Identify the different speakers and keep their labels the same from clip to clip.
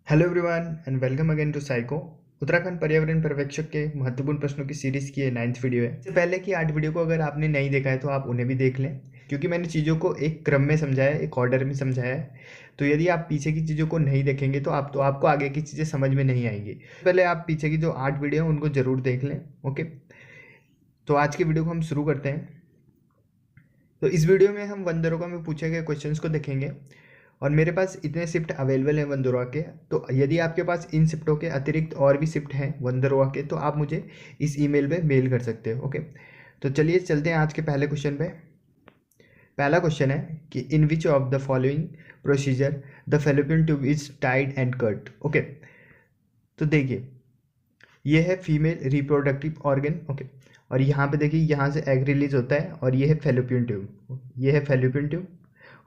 Speaker 1: Hello everyone and welcome again to psycho. Uttarakhand पर्यावरण पर्यवेक्षक के महत्वपूर्ण प्रश्नों की सीरीज की ये 9th वीडियो है। इससे पहले कि 8 वीडियो को अगर आपने नहीं देखा है तो आप उन्हें भी देख लें, क्योंकि मैंने चीज़ों को एक क्रम में समझाया है, एक ऑर्डर में समझाया है। तो यदि आप पीछे की चीज़ों को नहीं देखेंगे तो आपको आगे की चीज़ें समझ में नहीं आएंगी। पहले आप पीछे की जो 8 वीडियो हैं उनको ज़रूर देख लें। ओके, तो आज की वीडियो को हम शुरू करते हैं। तो इस वीडियो में हम वन दरोगा में पूछे गए क्वेश्चंस को देखेंगे और मेरे पास इतने शिफ्ट अवेलेबल हैं वन दरोगा के। तो यदि आपके पास इन शिफ्टों के अतिरिक्त और भी शिफ्ट हैं वन दरोगा के तो आप मुझे इस ईमेल पे मेल कर सकते हो। ओके, तो चलिए चलते हैं आज के पहले क्वेश्चन पे। पहला क्वेश्चन है कि in which of the following procedure the fallopian tube is tied and cut. Okay, तो देखिए ये है फीमेल रिप्रोडक्टिव ऑर्गन। ओके, और यहाँ पे देखिए यहाँ से एग रिलीज होता है और ये है फैलोपियन ट्यूब, ये है फैलोपियन ट्यूब।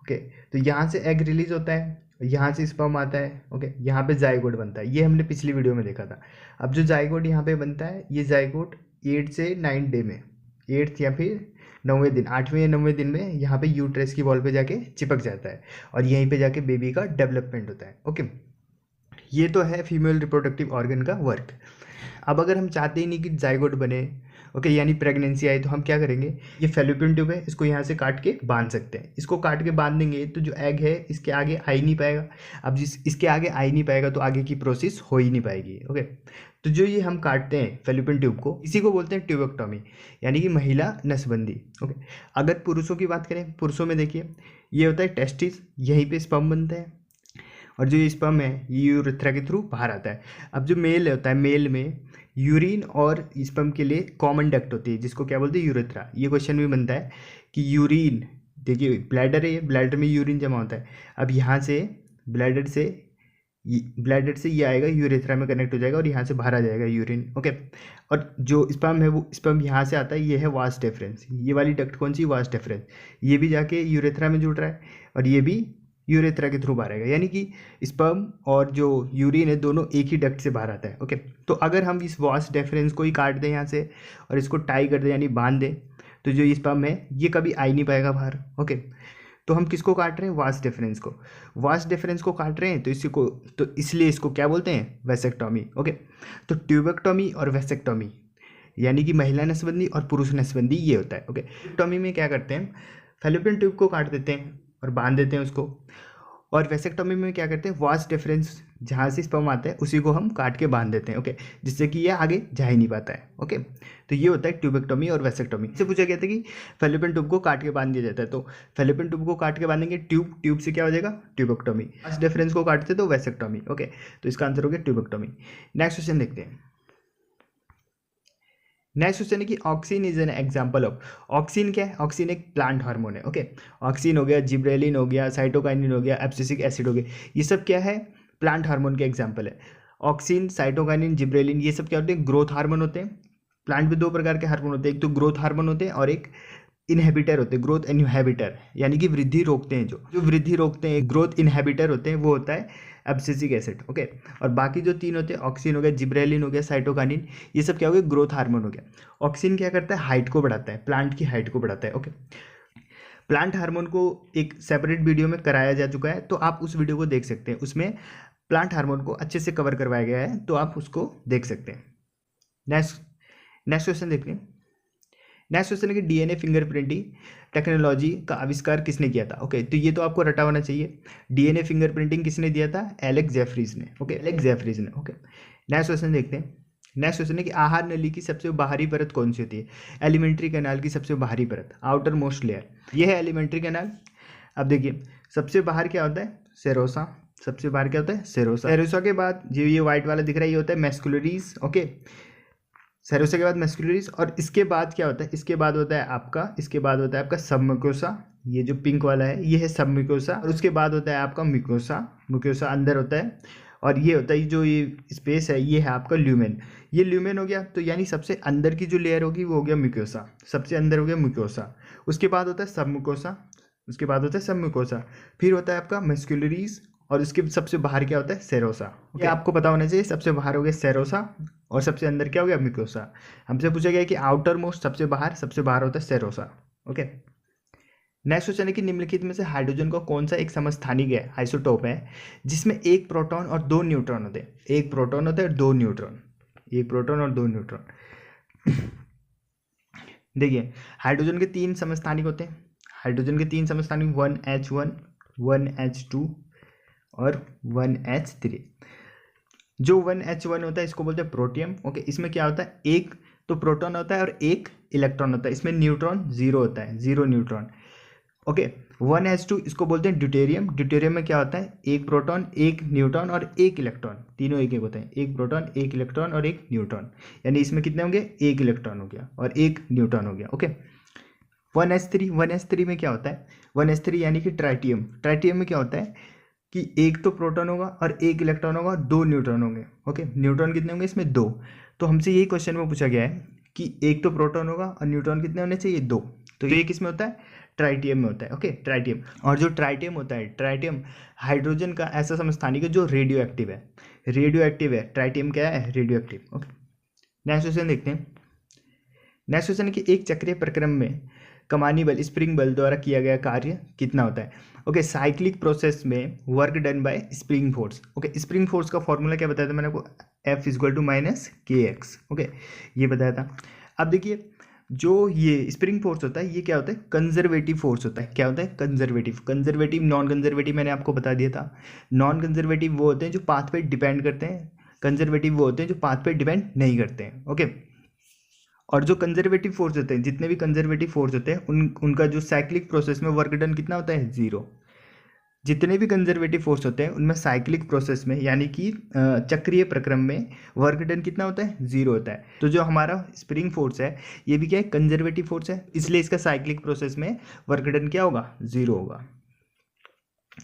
Speaker 1: ओके, तो यहाँ से एग रिलीज होता है, यहाँ से स्पर्म आता है। ओके, यहाँ पे जाइगोट बनता है, ये हमने पिछली वीडियो में देखा था। अब जो जाइगोट यहाँ पे बनता है, ये जाइगोट 8 से 9 डे में, 8th या फिर 9वें दिन, 8वें या 9वें दिन में यहाँ पे यूट्रस की वॉल पे जाके चिपक जाता है और यहीं पे जाके बेबी का डेवलपमेंट होता है। ओके, ये तो है फीमेल रिप्रोडक्टिव ऑर्गन का वर्क। अब अगर हम चाहते ही नहीं कि जाइगोट बने, ओके, यानी प्रेगनेंसी आए, तो हम क्या करेंगे, ये फैलोपियन ट्यूब है, इसको यहाँ से काट के बांध सकते हैं। इसको काट के बांध देंगे तो जो एग है इसके आगे आ ही नहीं पाएगा। अब जिस इसके आगे आ ही नहीं पाएगा तो आगे की प्रोसेस हो ही नहीं पाएगी। ओके, तो जो ये हम काटते हैं फैलोपियन ट्यूब को, इसी को बोलते हैं ट्यूबेक्टोमी, यानी कि महिला नसबंदी। ओके, अगर पुरुषों की बात करें, पुरुषों में देखिए ये होता है टेस्टिस, यहीं पे स्पर्म बनता है और जो ये स्पर्म है ये यूरेथ्रा के थ्रू बाहर आता है। अब जो मेल होता है, मेल में यूरिन और स्पर्म के लिए कॉमन डक्ट होती है जिसको क्या बोलते हैं, यूरेथ्रा। ये क्वेश्चन भी बनता है कि यूरिन, देखिए ब्लैडर है, ये ब्लैडर में यूरिन जमा होता है। अब यहाँ से ब्लैडर से ये आएगा, यूरेथ्रा में कनेक्ट हो जाएगा और यहाँ से बाहर आ जाएगा यूरिन। ओके, और जो स्पर्म है वो स्पर्म यहाँ से आता है, ये है वास डेफरेंस, ये वाली डक्ट कौन सी, वास डेफरेंस। ये भी जाके यूरेथ्रा में जुड़ रहा है और ये भी यूरेथ्रा के थ्रू बाहर आएगा, यानी कि स्पर्म और जो यूरिन है दोनों एक ही डक्ट से बाहर आता है। ओके, तो अगर हम इस वास डेफरेंस को ही काट दें यहाँ से और इसको टाई कर दें यानी बांध दें, तो जो स्पर्म है ये कभी आ ही नहीं पाएगा बाहर। ओके, तो हम किसको काट रहे हैं, वास डिफरेंस को। वास डिफरेंस को काट रहे हैं तो इसलिए इसको क्या बोलते हैं, वेसेक्टोमी। ओके, तो ट्यूबेक्टोमी और वेसेक्टोमी यानी कि महिला नसबंदी और पुरुष नसबंदी ये होता है। ओके, ट्यूबेक्टोमी में क्या करते हैं, फैलोपियन ट्यूब को काट देते हैं और बांध देते हैं उसको, और वेसेक्टोमी में क्या करते हैं, वास डिफरेंस जहाँ से स्पर्म आता है उसी को हम काट के बांध देते हैं। ओके, जिससे कि ये आगे जा ही नहीं पाता है। ओके, तो ये होता है ट्यूबेक्टोमी और वेसेक्टोमी। इससे पूछा गया था कि फैलोपियन ट्यूब को काट के बांध दिया जाता है, तो फैलोपियन ट्यूब को काट के बांधेंगे, ट्यूब से क्या हो जाएगा, ट्यूबेक्टोमी। वास डिफरेंस को काटते तो वेसेक्टोमी। ओके, तो इसका आंसर हो गया ट्यूबेक्टोमी। नेक्स्ट क्वेश्चन देखते हैं। नेक्स्ट क्वेश्चन है कि auxin is an example of. Auxin क्या है, ऑक्सिन एक प्लांट हार्मोन है। ओके, ऑक्सिन हो गया, जिब्रेलिन हो गया, साइटोकाइनिन हो गया, एब्सिसिक एसिड हो गया, ये सब क्या है, प्लांट हार्मोन के एग्जाम्पल है। ऑक्सिन, साइटोकाइनिन, जिब्रेलिन ये सब क्या होते हैं, ग्रोथ हार्मोन होते हैं। प्लांट में 2 प्रकार के हार्मोन होते हैं, एक तो ग्रोथ हार्मोन होते हैं और एक इनहेबिटर होते हैं, ग्रोथ इनहेबिटर, यानी कि वृद्धि रोकते हैं। जो वृद्धि रोकते हैं, ग्रोथ इनहेबिटर होते हैं, वो होता है एब्सिसिक एसिड। ओके, और बाकी जो 3 होते हैं, ऑक्सिन हो गया, जिब्रेलिन हो गया, साइटोकाइनिन, ये सब क्या हो गया, ग्रोथ हार्मोन हो गया। ऑक्सिन क्या करता है, हाइट को बढ़ाता है, प्लांट की हाइट को बढ़ाता है। ओके, प्लांट हार्मोन को एक सेपरेट वीडियो में कराया जा चुका है, तो आप उस वीडियो को देख सकते हैं, उसमें प्लांट हार्मोन को अच्छे से कवर करवाया गया है, तो आप उसको देख सकते हैं। नेक्स्ट क्वेश्चन देखते हैं। नेक्स्ट क्वेश्चन है कि डीएनए फिंगरप्रिंटिंग टेक्नोलॉजी का आविष्कार किसने किया था। ओके, तो ये तो आपको रटा होना चाहिए। डीएनए फिंगरप्रिंटिंग किसने दिया था, एलेक्स जेफरीज ने। ओके, एलेक्स जेफरीज ने। ओके, नेक्स्ट क्वेश्चन देखते हैं। नेक्स्ट क्वेश्चन है कि आहार नली की सबसे बाहरी परत कौन सी होती है। एलिमेंट्री कैनाल की सबसे बाहरी परत, आउटर मोस्ट लेयर, ये है एलिमेंट्री कैनाल। अब देखिए सबसे बाहर क्या होता है, सेरोसा। सबसे बाहर क्या होता है, सेरोसा। सेरोसा के बाद जो ये व्हाइट वाला दिख रहा है ये होता है मैस्कुलरीज। ओके, सेरोसा के बाद मैस्कुलरीज, और इसके बाद क्या होता है, इसके बाद होता है आपका सबम्यूकोसा, ये जो पिंक वाला है ये है सबम्यूकोसा, और उसके बाद होता है आपका म्यूकोसा अंदर होता है, और ये होता है जो ये स्पेस है ये है आपका ल्यूमेन। ये ल्यूमेन हो गया, तो यानी सबसे अंदर की जो लेयर होगी वो हो गया म्यूकोसा, सबसे अंदर हो गया म्यूकोसा। उसके बाद होता है सबम्यूकोसा, फिर होता है आपका मैस्कुलरीज, और उसके सबसे बाहर क्या होता है, सेरोसा। ये आपको पता होना चाहिए, सबसे बाहर हो गया सेरोसा और सबसे अंदर क्या हो गया, म्यूकोसा। हमसे पूछा गया कि आउटर मोस्ट सबसे बाहर होता है सेरोसा। ओके, नेक्स्ट क्वेश्चन है कि निम्नलिखित में से हाइड्रोजन का कौन सा एक समस्थानिक है, आइसोटोप है, जिसमें एक प्रोटॉन और दो न्यूट्रॉन होते हैं। एक प्रोटॉन होता है और दो न्यूट्रॉन, एक प्रोटॉन और दो न्यूट्रॉन। देखिए हाइड्रोजन के तीन समस्थानिक होते हैं, हाइड्रोजन के तीन समस्थानिक 1H1, 1H2 और 1H3। जो 1H1 होता है इसको बोलते हैं प्रोटियम। ओके, इसमें क्या होता है, एक तो प्रोटॉन होता है और एक इलेक्ट्रॉन होता है, इसमें न्यूट्रॉन जीरो होता है, जीरो न्यूट्रॉन। ओके, 1H2 इसको बोलते हैं ड्यूटेरियम। ड्यूटेरियम में क्या होता है, एक प्रोटॉन, एक न्यूट्रॉन और एक इलेक्ट्रॉन, तीनों एक एक होते हैं, एक प्रोटॉन, एक इलेक्ट्रॉन और एक न्यूट्रॉन, यानी इसमें कितने होंगे, एक इलेक्ट्रॉन हो गया और एक न्यूट्रॉन हो गया। ओके, 1H3, 1H3 में क्या होता है, 1H3 यानी कि ट्राइटियम। ट्राइटियम में क्या होता है कि एक तो प्रोटॉन होगा और एक इलेक्ट्रॉन होगा और दो न्यूट्रॉन होंगे। ओके, न्यूट्रॉन कितने होंगे इसमें, दो। तो हमसे यही क्वेश्चन में पूछा गया है कि एक तो प्रोटॉन होगा और न्यूट्रॉन कितने होने चाहिए, दो। तो ये किसमें होता है, ट्राइटियम में होता है। Okay, tritium. और जो ट्राइटियम होता है, ट्राइटियम हाइड्रोजन का ऐसा समस्थानिक है जो रेडियो एक्टिव है, रेडियो एक्टिव है। ट्राइटियम क्या है, radio active. Okay, next question देखते हैं। नेक्स्ट क्वेश्चन है कि एक चक्रीय प्रक्रम में कमानी बल, स्प्रिंग बल द्वारा किया गया कार्य कितना होता है। ओके, साइक्लिक प्रोसेस में work done by spring force. Okay, spring force का फॉर्मूला क्या बताया था मैंने आपको, F = -kx। ओके, ये बताया था। अब देखिए जो ये स्प्रिंग फोर्स होता है ये क्या होता है, कंजर्वेटिव फोर्स होता है। क्या होता है, कंजर्वेटिव। कंजर्वेटिव, नॉन कंजर्वेटिव मैंने आपको बता दिया था। नॉन कंजर्वेटिव वो होते हैं जो पाथ पे डिपेंड करते हैं, कंजर्वेटिव वो होते हैं जो पाथ पे डिपेंड नहीं करते हैं। ओके, और जो कंजर्वेटिव फोर्स होते हैं, जितने भी कंजर्वेटिव फोर्स होते हैं उनका जो साइक्लिक प्रोसेस में वर्क डन कितना होता है, जीरो। जितने भी कंजर्वेटिव फोर्स होते हैं उनमें साइक्लिक प्रोसेस में यानी कि चक्रीय प्रक्रम में वर्क डन कितना होता है, जीरो होता है। तो जो हमारा स्प्रिंग फोर्स है ये भी क्या है, कंजर्वेटिव फोर्स है, इसलिए इसका साइक्लिक प्रोसेस में वर्क डन क्या होगा, जीरो होगा।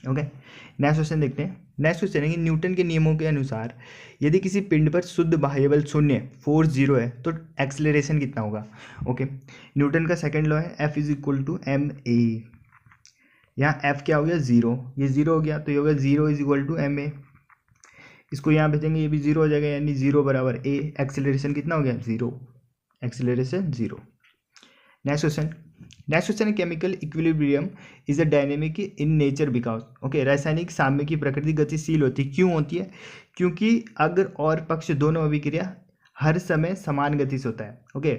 Speaker 1: ओके, नेक्स्ट क्वेश्चन देखते हैं। नेक्स्ट क्वेश्चन है कि न्यूटन के नियमों के अनुसार यदि किसी पिंड पर शुद्ध बाह्य बल शून्य, फोर्स जीरो है, तो एक्सेलरेशन कितना होगा। ओके, न्यूटन का सेकंड लॉ है F = ma। यहाँ F क्या हो गया, जीरो, ये जीरो हो गया तो ये होगा 0 = ma। इसको यहाँ भेजेंगे ये भी जीरो हो जाएगा, यानी 0 = a। एक्सेलरेशन कितना हो गया, zero, acceleration zero. Next question. Next question है chemical equilibrium is a dynamic in nature because. Okay, रासायनिक साम्य की प्रकृति गतिशील होती है। क्यों होती है, क्योंकि अगर और पक्ष दोनों अभिक्रिया हर समय समान गति से होता है। ओके,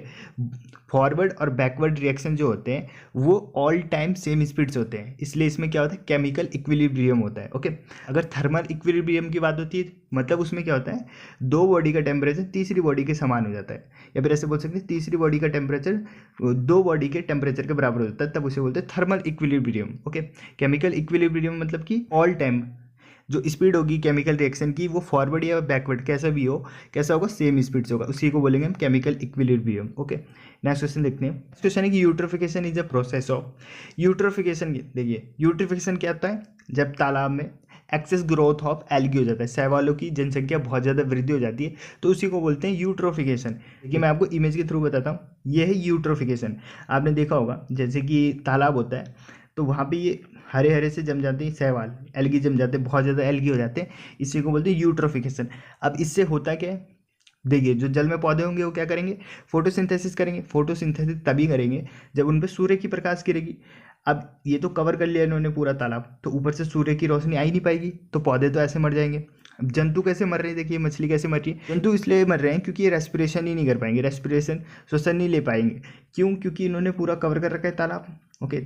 Speaker 1: फॉरवर्ड और बैकवर्ड रिएक्शन जो होते हैं वो ऑल टाइम सेम स्पीड से होते हैं, इसलिए इसमें क्या होता है, केमिकल इक्विलिब्रियम होता है। ओके, अगर थर्मल इक्विलिब्रियम की बात होती है मतलब उसमें क्या होता है, दो बॉडी का टेम्परेचर तीसरी बॉडी के समान हो जाता है, या फिर ऐसे बोल सकते हैं तीसरी बॉडी का टेम्परेचर दो बॉडी के टेम्परेचर के बराबर हो जाता है, तब उसे बोलते हैं thermal equilibrium. Okay, chemical equilibrium मतलब कि ऑल टाइम जो स्पीड होगी केमिकल रिएक्शन की वो फॉरवर्ड या बैकवर्ड कैसा भी हो, कैसा होगा, सेम स्पीड से होगा, उसी को बोलेंगे हम chemical equilibrium. Okay, next question देखते हैं। नेक्स्ट क्वेश्चन है कि eutrophication is a process of. Eutrophication, देखिए यूट्रोफिकेशन क्या होता है, जब तालाब में एक्सेस ग्रोथ ऑफ एल्गी हो जाता है, शैवालों की जनसंख्या बहुत ज़्यादा वृद्धि हो जाती है, तो उसी को बोलते हैं यूट्रोफिकेशन। देखिए मैं आपको इमेज के थ्रू बताता हूँ, ये है यूट्रोफिकेशन। आपने देखा होगा जैसे कि तालाब होता है तो वहाँ पे ये हरे हरे से जम जाते हैं शैवाल, एल्गी जम जाते हैं, बहुत ज़्यादा एल्गी हो जाते हैं, इसी को बोलते हैं यूट्रोफिकेशन। अब इससे होता क्या है, देखिए जो जल में पौधे होंगे वो क्या करेंगे, फोटोसिंथेसिस करेंगे। फोटोसिंथेसिस तभी करेंगे जब उन पर सूर्य की प्रकाश गिरेगी। अब ये तो कवर कर लिया इन्होंने पूरा तालाब, तो ऊपर से सूर्य की रोशनी आ ही नहीं पाएगी, तो पौधे तो ऐसे मर जाएंगे। अब जंतु कैसे मर रहे हैं, देखिए मछली कैसे मर रही है, जंतु इसलिए मर रहे हैं क्योंकि ये रेस्पिरेशन ही नहीं कर पाएंगे, रेस्पिरेशन श्वसन नहीं ले पाएंगे। क्यों, क्योंकि इन्होंने पूरा कवर कर रखा है तालाब। ओके,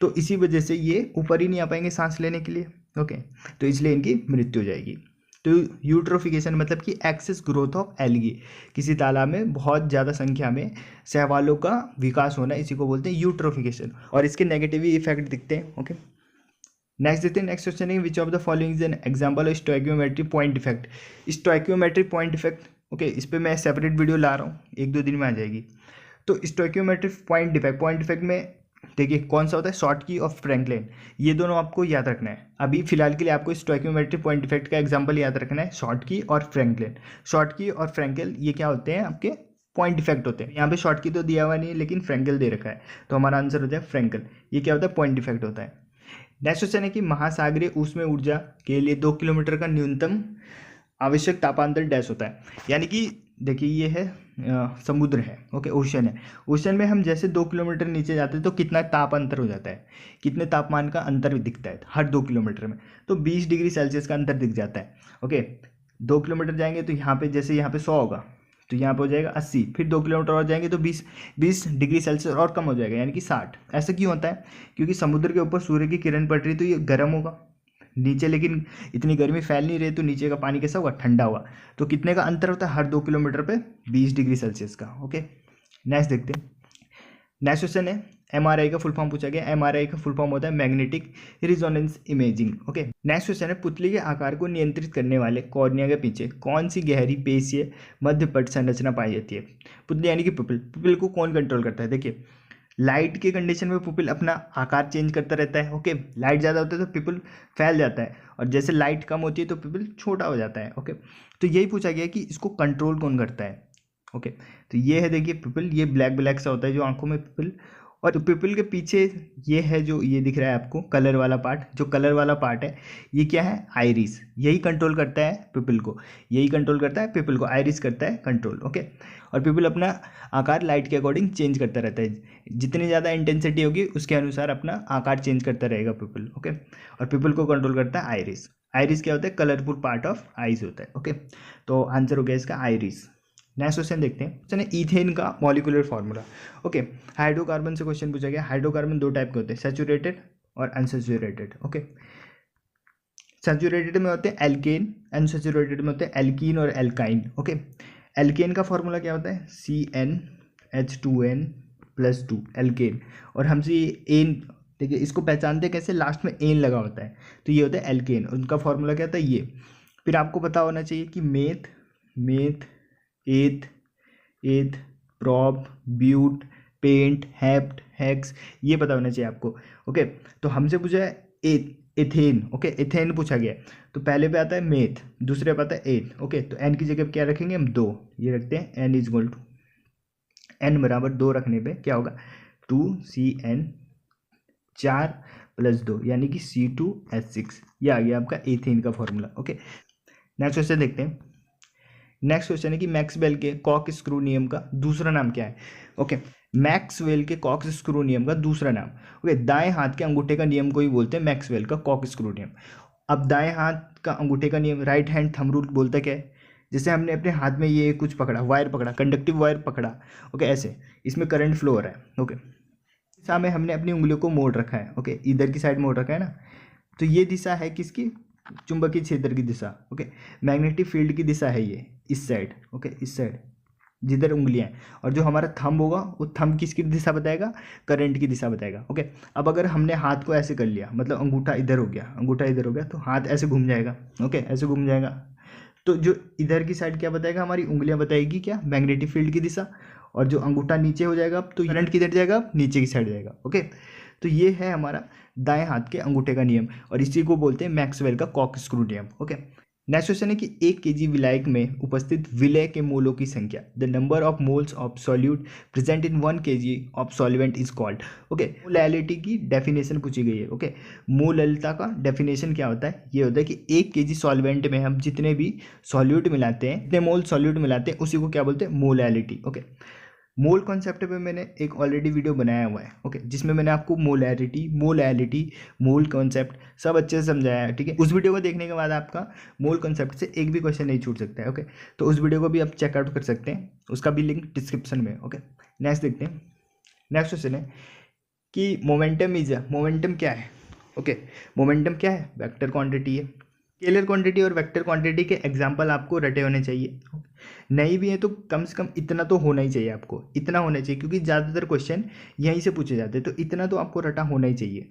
Speaker 1: तो इसी वजह से ये ऊपर ही नहीं आ पाएंगे सांस लेने के लिए। ओके, तो इसलिए इनकी मृत्यु हो जाएगी। तो यूट्रोफिकेशन मतलब कि एक्सेस ग्रोथ ऑफ एल्गी, किसी तालाब में बहुत ज़्यादा संख्या में शैवालों का विकास होना, इसी को बोलते हैं यूट्रोफिकेशन। और इसके नेगेटिव इफेक्ट दिखते हैं। ओके, नेक्स्ट देखते हैं। नेक्स्ट क्वेश्चन है विच of the following is an example of stoichiometric point effect. Stoichiometric point effect, okay, इस पर मैं सेपरेट वीडियो ला रहा हूँ, एक दो दिन में आ जाएगी। तो स्टोइकियोमेट्रिक पॉइंट इफेक्ट में देखिए कौन सा होता है, शॉर्ट की और फ्रैंकलिन, ये दोनों आपको याद रखना है। अभी फिलहाल के लिए आपको स्टोइकियोमेट्रिक पॉइंट इफेक्ट का एग्जांपल याद रखना है, शॉर्ट की और फ्रैंकलिन। शॉर्ट की और फ्रैंकल ये क्या होते हैं, आपके पॉइंट इफेक्ट होते हैं। यहाँ पे शॉर्ट की तो दिया हुआ नहीं है लेकिन फ्रैंकल दे रखा है, तो हमारा आंसर हो जाए फ्रैंकल। ये क्या होता है, पॉइंट इफेक्ट होता है। नेक्स्ट क्वेश्चन है कि महासागरीय ऊष्मीय ऊर्जा के लिए 2 किलोमीटर का न्यूनतम आवश्यक तापांतर डैश होता है। यानी कि देखिए ये है समुद्र है, ओके, ओशन है। ओशन में हम जैसे 2 किलोमीटर नीचे जाते हैं तो कितना ताप अंतर हो जाता है, कितने तापमान का अंतर दिखता है हर 2 किलोमीटर में, तो 20 डिग्री सेल्सियस का अंतर दिख जाता है। ओके, 2 किलोमीटर जाएंगे तो यहाँ पे जैसे यहाँ पे 100 होगा तो यहाँ पे हो जाएगा 80, फिर 2 किलोमीटर और जाएंगे तो 20 डिग्री सेल्सियस और कम हो जाएगा, यानी कि 60। ऐसा क्यों होता है? क्योंकि समुद्र के ऊपर सूर्य की किरण पड़ रही तो ये गर्म होगा, नीचे लेकिन इतनी गर्मी फैल नहीं रही तो नीचे का पानी कैसा होगा, ठंडा होगा। तो कितने का अंतर होता है हर 2 किलोमीटर पे? 20 डिग्री सेल्सियस का। ओके, नेक्स्ट देखते हैं। नेक्स्ट क्वेश्चन है, एमआरआई का फुल फॉर्म पूछा गया। एमआरआई का फुल फॉर्म होता है magnetic resonance imaging. Okay, next question है, पुतली के आकार को नियंत्रित करने वाले कॉर्निया के पीछे कौन सी गहरी पेशीय मध्यपट संरचना पाई जाती है? पुतली यानी कि पुपिल को कौन कंट्रोल करता है? देखिए, लाइट के कंडीशन में पुपिल अपना आकार चेंज करता रहता है। ओके, लाइट ज़्यादा होता है तो पुपिल फैल जाता है, और जैसे लाइट कम होती है तो पुपिल छोटा हो जाता है। ओके, तो यही पूछा गया कि इसको कंट्रोल कौन करता है। ओके, तो ये है, देखिए पुपिल, ये ब्लैक ब्लैक सा होता है जो आंखों में पुपिल, और पुपिल के पीछे ये है जो ये दिख रहा है आपको कलर वाला पार्ट, जो कलर वाला पार्ट है ये क्या है? आइरिस। यही कंट्रोल करता है पुपिल को, यही कंट्रोल करता है पुपिल को, आइरिस करता है कंट्रोल। ओके, और पुपिल अपना आकार लाइट के अकॉर्डिंग चेंज करता रहता है, जितनी ज़्यादा इंटेंसिटी होगी उसके अनुसार अपना आकार चेंज करता रहेगा पुपिल। ओके, और पुपिल को कंट्रोल करता है आइरिस। आइरिस क्या होता है? कलरफुल पार्ट ऑफ आइज होता है। ओके, तो आंसर हो गया इसका आइरिस। नेक्स्ट क्वेश्चन देखते हैं। क्वेश्चन है ईथेन का मॉलिक्यूलर फार्मूला। ओके, हाइड्रोकार्बन से क्वेश्चन पूछा गया। हाइड्रोकार्बन 2 टाइप के होते हैं, सैचुरेटेड और अनसैचुरेटेड। ओके, सैचुरेटेड में होते हैं एल्केन, अनसैचुरेटेड में होते हैं एल्कीन और एल्काइन। ओके, एल्केन का फॉर्मूला क्या होता है? CnH2n+2 alkene. और हमसे ये एन, देखिए इसको पहचानते कैसे? लास्ट में एन लगा होता है तो ये होता है एल्केन, उनका फॉर्मूला क्या होता है? ये। फिर आपको पता होना चाहिए कि meth, eth, prop, but, pent, hept, hex, ये पता होना चाहिए आपको। ओके, तो हमसे पूछा है एथेन। ओके, एथेन पूछा गया है तो पहले पे आता है मेथ, दूसरे पे आता है एथ। ओके, तो एन की जगह क्या रखेंगे हम? 2, ये रखते हैं। N is equal to, N बराबर 2 रखने पे क्या होगा? 2Cn 4+2 यानी कि C2H6, ये आ गया आपका एथेन का फॉर्मूला। ओके, नेक्स्ट क्वेश्चन देखते हैं। नेक्स्ट क्वेश्चन है कि मैक्सवेल के कॉक स्क्रू नियम का दूसरा नाम क्या है? ओके, मैक्सवेल के कॉक स्क्रू नियम का दूसरा नाम, ओके, दाएं हाथ के अंगूठे का नियम को ही बोलते हैं मैक्सवेल का कॉक स्क्रू नियम। अब दाएं हाथ का अंगूठे का नियम, राइट हैंड थंब रूल बोलता क्या है? जैसे हमने अपने हाथ में ये कुछ पकड़ा, वायर पकड़ा, कंडक्टिव वायर पकड़ा, ओके, ऐसे इसमें करंट फ्लो हो रहा है। ओके, दिशा में हमने अपनी उंगलियों को मोड़ रखा है। ओके, इधर की साइड मोड़ रखा है ना, तो ये दिशा है किसकी? चुंबकीय क्षेत्र की दिशा। ओके, मैग्नेटिक फील्ड की दिशा है ये, इस साइड। ओके, इस साइड जिधर उंगलियां हैं, और जो हमारा थंब होगा वो थंब किसकी दिशा बताएगा? करंट की दिशा बताएगा। ओके, अब अगर हमने हाथ को ऐसे कर लिया, मतलब अंगूठा इधर हो गया, अंगूठा इधर हो गया, तो हाथ ऐसे घूम जाएगा। ओके, ऐसे घूम जाएगा, तो जो इधर की साइड क्या बताएगा? हमारी उंगलियां बताएगी क्या? मैग्नेटिक फील्ड की दिशा। और जो अंगूठा नीचे हो जाएगा तो करंट किधर जाएगा? नीचे की साइड जाएगा। ओके, तो ये है हमारा दाएं हाथ के अंगूठे का नियम, और इसी को बोलते हैं मैक्सवेल का कॉक स्क्रू नियम। ओके, नेक्स्ट क्वेश्चन है कि 1 kg विलायक में उपस्थित विलय के मोलों की संख्या, the number of moles of solute present in 1 kg of solvent is called. Okay, molality की डेफिनेशन पूछी गई है। ओके, मोललता का डेफिनेशन क्या होता है? ये होता है कि 1 kg सॉल्वेंट में हम जितने भी सॉल्यूट मिलाते हैं, जितने मोल सॉल्यूट मिलाते हैं, उसी को क्या बोलते हैं? मोलैलिटी। ओके, मोल कॉन्सेप्ट पे मैंने एक ऑलरेडी वीडियो बनाया हुआ है। ओके, जिसमें मैंने आपको मोलैलिटी, मोल कॉन्सेप्ट सब अच्छे से समझाया है। ठीक है, उस वीडियो को देखने के बाद आपका मोल कॉन्सेप्ट से एक भी क्वेश्चन नहीं छूट सकता है। ओके, तो उस वीडियो को भी आप चेकआउट कर सकते हैं, उसका भी लिंक डिस्क्रिप्शन में। ओके, नेक्स्ट देखते हैं। नेक्स्ट क्वेश्चन है कि मोमेंटम क्या है? ओके, मोमेंटम क्या है? वेक्टर क्वांटिटी है। स्केलर क्वांटिटी और वेक्टर क्वांटिटी के एग्जाम्पल आपको रटे होने चाहिए, नहीं भी है तो कम से कम इतना तो होना ही चाहिए, आपको इतना होना चाहिए, क्योंकि ज़्यादातर क्वेश्चन यहीं से पूछे जाते हैं, तो इतना तो आपको रटा होना ही चाहिए।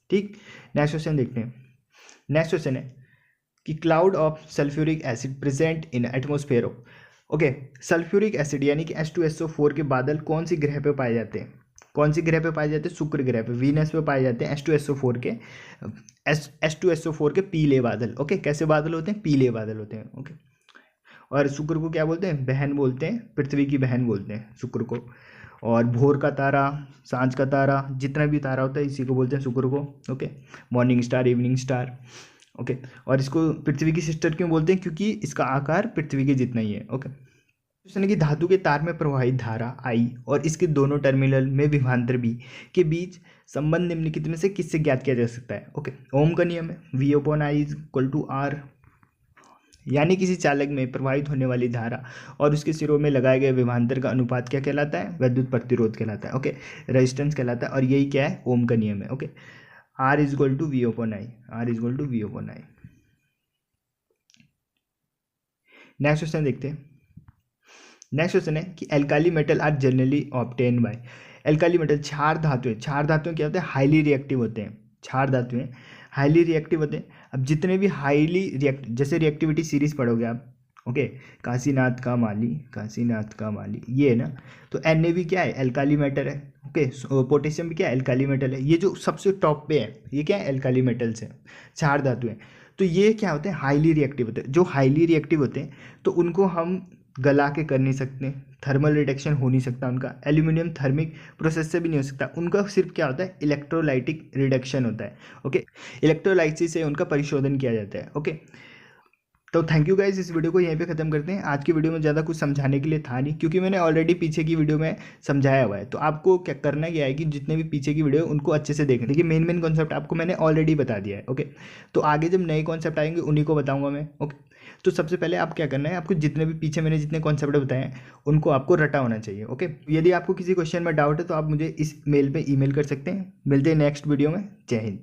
Speaker 1: ठीक, नेक्स्ट क्वेश्चन देखते हैं। नेक्स्ट क्वेश्चन है कि cloud of sulphuric acid present in atmosphere of, okay, sulphuric acid यानी कि H2SO4 के बादल कौन सी ग्रह पे पाए जाते हैं? कौन सी ग्रह पे पाए जाते हैं? शुक्र ग्रह पे, वीनस पे पाए जाते हैं H2SO4 के पीले बादल। ओके, कैसे बादल होते हैं? पीले बादल होते हैं। ओके, और शुक्र को क्या बोलते हैं? बहन बोलते हैं, पृथ्वी की बहन बोलते हैं शुक्र को। और भोर का तारा, सांझ का तारा, जितना भी तारा होता है इसी को बोलते हैं शुक्र को। Okay, morning star, evening star. Okay, और इसको पृथ्वी की सिस्टर क्यों बोलते हैं? क्योंकि इसका आकार पृथ्वी के जितना ही है। ओके, क्वेश्चन है कि धातु के तार में प्रवाहित धारा I और इसके दोनों टर्मिनल में विभवांतर B के बीच संबंध निम्नलिखित में से किससे ज्ञात किया जा सकता है। ओके, ओम का नियम है V/I इक्वल टू R, यानी किसी चालक में प्रवाहित होने वाली धारा और उसके सिरों में लगाए गए विभवांतर का अनुपात क्या कहलाता है, विद्युत प्रतिरोध कहलाता है। ओके, रेजिस्टेंस कहलाता है, और यही क्या है, ओम का नियम है। Okay, R equal to V/I, R equal to V/I। Next question देखते हैं। नेक्स्ट क्वेश्चन है कि alkali metal are generally obtain by, alkali metal क्षार धातुएं, क्षार धातुएं क्या होते हैं, हाईली रिएक्टिव होते हैं। क्षार धातुएं हाईली रिएक्टिव होते हैं। अब जितने भी हाईली रिएक्ट, जैसे रिएक्टिविटी सीरीज पढ़ोगे आप, ओके, काशीनाथ का माली, काशीनाथ का माली, ये है ना, तो Na क्या है, एल्काली मेटल है। ओके, पोटेशियम भी क्या है, एल्काली मेटल है। ये जो सबसे टॉप पे है ये क्या है, एल्काली मेटल्स है, क्षार धातुएं। तो ये क्या होते हैं, हाईली रिएक्टिव होते हैं। जो हाईली रिएक्टिव होते हैं तो उनको हम गला के कर नहीं सकते, थर्मल रिडक्शन हो नहीं सकता उनका, एल्यूमिनियम थर्मिक प्रोसेस से भी नहीं हो सकता, उनका सिर्फ क्या होता है, इलेक्ट्रोलाइटिक रिडक्शन होता है। ओके, इलेक्ट्रोलाइसिस से उनका परिशोधन किया जाता है। ओके, तो थैंक यू गाइज, इस वीडियो को यहीं पे ख़त्म करते हैं। आज की वीडियो में ज़्यादा कुछ समझाने के लिए था नहीं, क्योंकि मैंने ऑलरेडी पीछे की वीडियो में समझाया हुआ है। तो आपको क्या करना क्या है कि जितने भी पीछे की वीडियो है उनको अच्छे से देखना, देखिए मेन कॉन्सेप्ट आपको मैंने ऑलरेडी बता दिया है। ओके, तो आगे जब नए कॉन्सेप्ट आएंगे उन्हीं को बताऊँगा मैं। ओके, तो सबसे पहले आप क्या करना है, आपको जितने भी पीछे मैंने जितने कॉन्सेप्ट बताए हैं उनको आपको रटा होना चाहिए। ओके, यदि आपको किसी क्वेश्चन में डाउट है तो आप मुझे इस मेल पर ईमेल कर सकते हैं। मिलते हैं नेक्स्ट वीडियो में। जय हिंद।